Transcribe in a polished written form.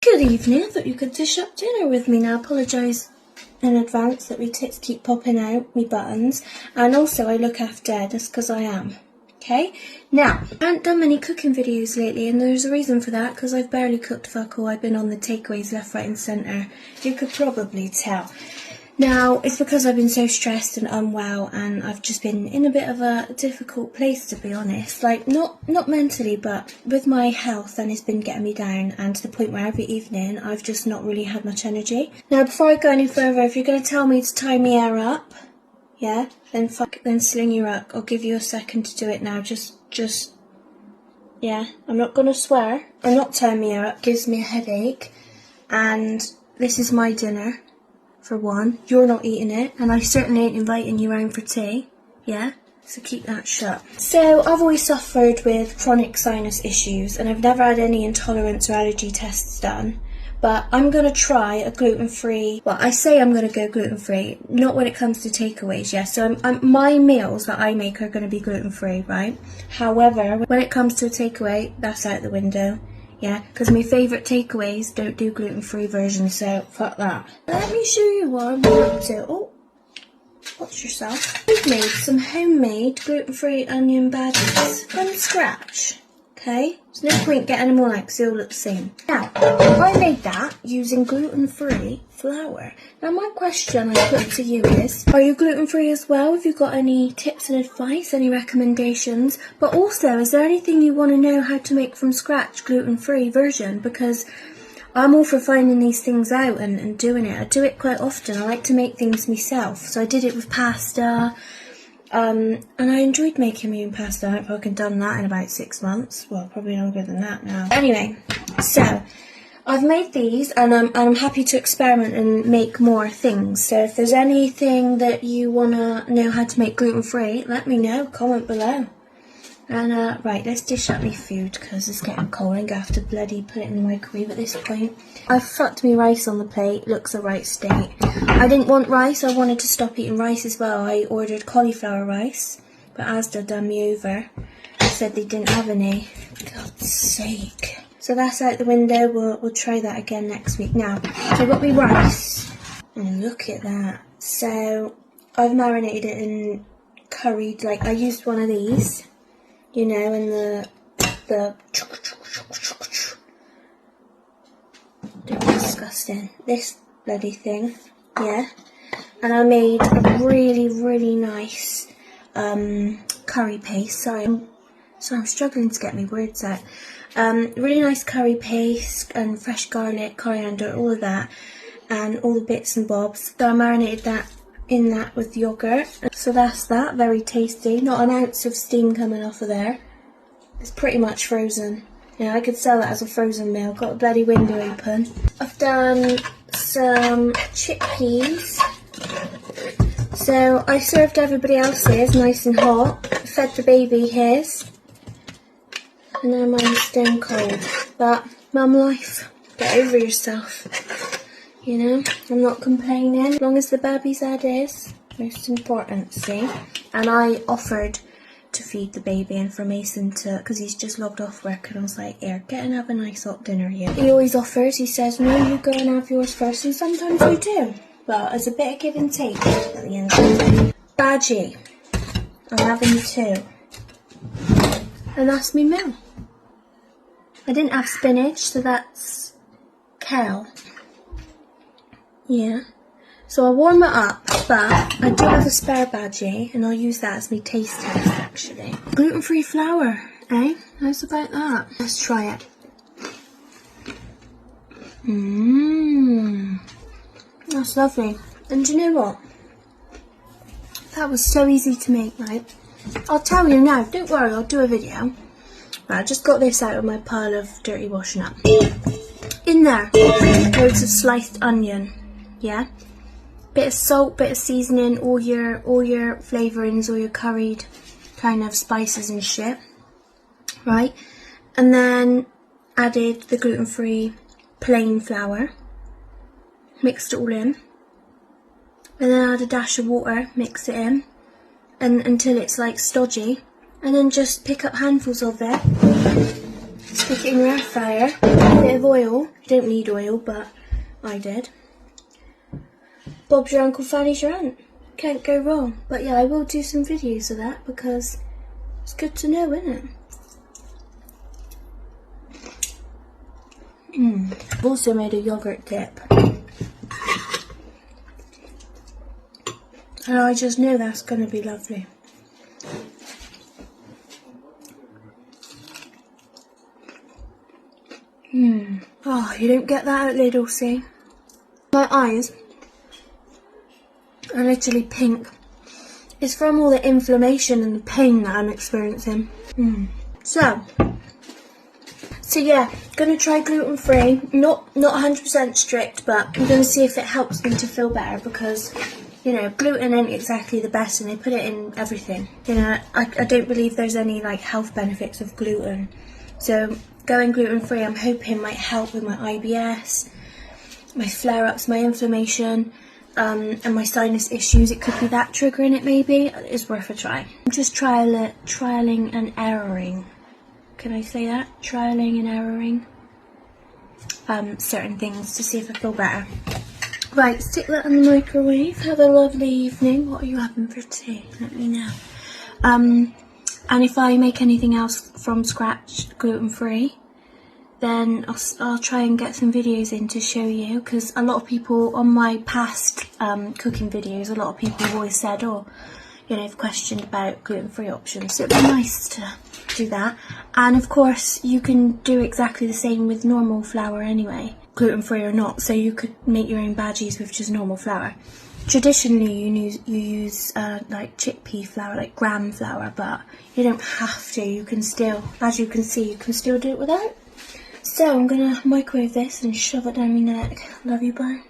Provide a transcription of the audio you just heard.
Good evening. I thought you could dish up dinner with me now. Apologise in advance that my tits keep popping out, me buttons. And also I look half dead, that's because I am. Okay? Now, I haven't done many cooking videos lately, and there's a reason for that, because I've barely cooked fuck all. I've been on the takeaways left, right and centre. You could probably tell. Now, it's because I've been so stressed and unwell, and I've just been in a bit of a difficult place, to be honest. Like, not mentally, but with my health, and it's been getting me down, and to the point where every evening I've just not really had much energy. Now, before I go any further, if you're going to tell me to tie my hair up, yeah, then sling your up. I'll give you a second to do it now. Just, yeah, I'm not going to swear. I'm not tying my hair up. It gives me a headache, and this is my dinner. For one, you're not eating it, and I certainly ain't inviting you round for tea, yeah? So keep that shut. So, I've always suffered with chronic sinus issues, and I've never had any intolerance or allergy tests done. But I'm going to try a gluten-free, well, I say I'm going to go gluten-free, not when it comes to takeaways, yeah? So, my meals that I make are going to be gluten-free, right? However, when it comes to a takeaway, that's out the window. Yeah, because my favourite takeaways don't do gluten-free versions, so fuck that. Let me show you what I'm up to. Oh, watch yourself. I've made some homemade gluten-free onion bhajis from scratch. Okay, there's no point getting them all out because they all look the same. Now, I made that using gluten-free flour. Now, my question I put to you is, are you gluten-free as well? Have you got any tips and advice, any recommendations? But also, is there anything you want to know how to make from scratch gluten-free version? Because I'm all for finding these things out and doing it. I do it quite often. I like to make things myself. So I did it with pasta. And I enjoyed making my own pasta. I've fucking done that in about 6 months. Well, probably longer than that now. Anyway, so I've made these, and I'm happy to experiment and make more things. So if there's anything that you want to know how to make gluten-free, let me know. Comment below. And, right, let's dish up my food, because it's getting cold. I'm going to have to bloody put it in the microwave at this point. I've fucked my rice on the plate. Looks the right state. I didn't want rice. I wanted to stop eating rice as well. I ordered cauliflower rice, but Asda done me over. They said they didn't have any. God's sake. So that's out the window. We'll try that again next week. Now, so I've got my rice. And look at that. So, I've marinated it in curried, like, I used one of these. You know, in the disgusting. This bloody thing, yeah. And I made a really, really nice curry paste. Sorry, I'm struggling to get my words out. Really nice curry paste and fresh garlic, coriander, all of that, and all the bits and bobs. So I marinated that in that with yogurt. So that's that, very tasty. Not an ounce of steam coming off of there. It's pretty much frozen. Yeah, I could sell that as a frozen meal. Got a bloody window open. I've done some chickpeas. So I served everybody else's nice and hot. Fed the baby his. And now mine's stone cold. But mum life, get over yourself. You know, I'm not complaining. As long as the baby's head is most important, see? And I offered to feed the baby and for Mason to, because he's just logged off work, and I was like, here, get and have a nice hot dinner here. He always offers, he says, no, you go and have yours first, and sometimes I do. But there's a bit of give and take at the end of the day. Bhaji. I'm having 2. And that's me meal. I didn't have spinach, so that's kale. Yeah, so I'll warm it up, but I do have a spare bhaji, and I'll use that as my taste test, actually. Gluten-free flour, eh? How's about that? Let's try it. That's lovely. And do you know what? That was so easy to make, right? I'll tell you now, don't worry, I'll do a video. Right, I just got this out of my pile of dirty washing up. In there, loads of sliced onion. Yeah, bit of salt, bit of seasoning, all your flavourings, all your curried kind of spices and shit, right? And then added the gluten-free plain flour, mixed it all in, and then add a dash of water, mix it in, and until it's like stodgy, and then just pick up handfuls of it, Stick it in your air fryer. A bit of oil. You don't need oil, but I did. Bob's your Uncle, Fanny's your aunt. Can't go wrong. But yeah, I will do some videos of that because it's good to know, isn't it? I've also made a yogurt dip. And I just know that's going to be lovely. Oh, you don't get that at Lidl, see? My eyes are literally pink. It's from all the inflammation and the pain that I'm experiencing. So yeah, gonna try gluten-free. Not 100% strict, but I'm gonna see if it helps me to feel better because, you know, gluten ain't exactly the best and they put it in everything. You know, I don't believe there's any like health benefits of gluten. So going gluten-free, I'm hoping might help with my IBS, my flare-ups, my inflammation, and my sinus issues. It could be that triggering it maybe. It's worth a try. I'm just trialing and erroring. Can I say that? Trialing and erroring certain things to see if I feel better. Right, stick that in the microwave. Have a lovely evening. What are you having for tea? Let me know. And if I make anything else from scratch, gluten-free, then I'll try and get some videos in to show you, because a lot of people on my past cooking videos, a lot of people have always said, oh, you know, they've questioned about gluten-free options. So it'd be nice to do that. And of course, you can do exactly the same with normal flour anyway, gluten-free or not. So you could make your own bhajis with just normal flour. Traditionally, you use like chickpea flour, like gram flour, but you don't have to. You can still, as you can see, you can still do it without. So I'm gonna microwave this and shove it down my neck. Love you, bye.